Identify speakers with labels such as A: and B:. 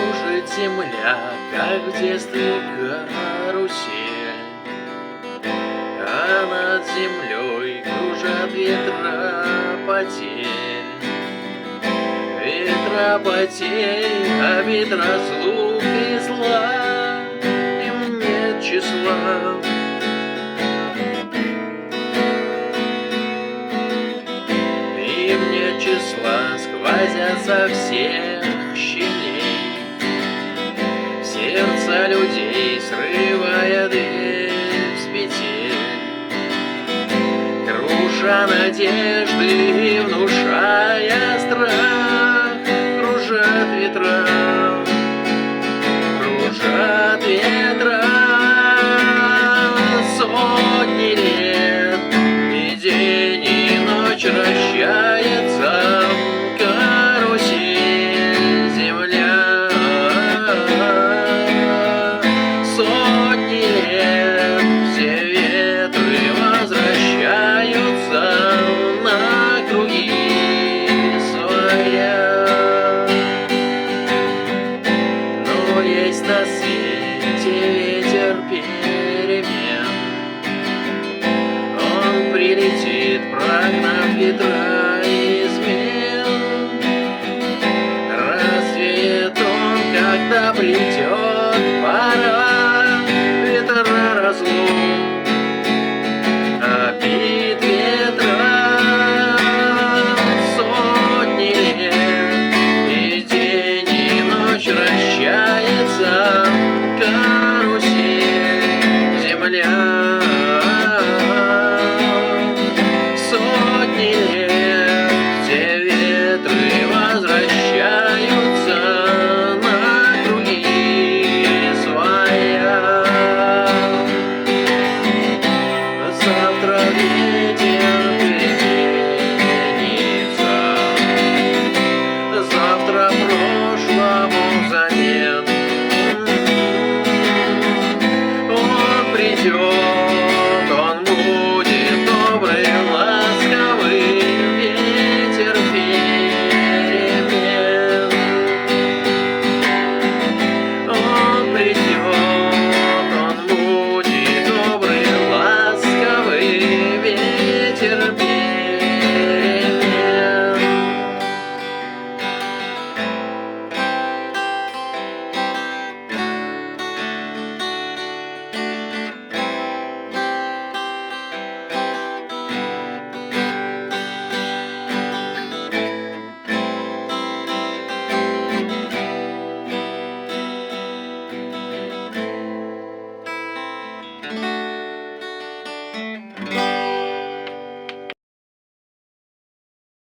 A: Кружит земля, как в детстве карусель, а над землей кружат ветра потерь. Ветра потерь, а ветра разлук и зла, им нет числа. Им нет числа, сквозят со всех щелей сердца людей, срывая дверь с петель, круша надежды и внушая страх. Кружат ветра, кружат ветра, сотни лет, и день, и ночь вращается карусель земля. Сотни лет все ветры возвращаются на круги своя. Но есть на свете ветер перемен, он прилетит, прогнав ветра измен. Развеет он, когда придет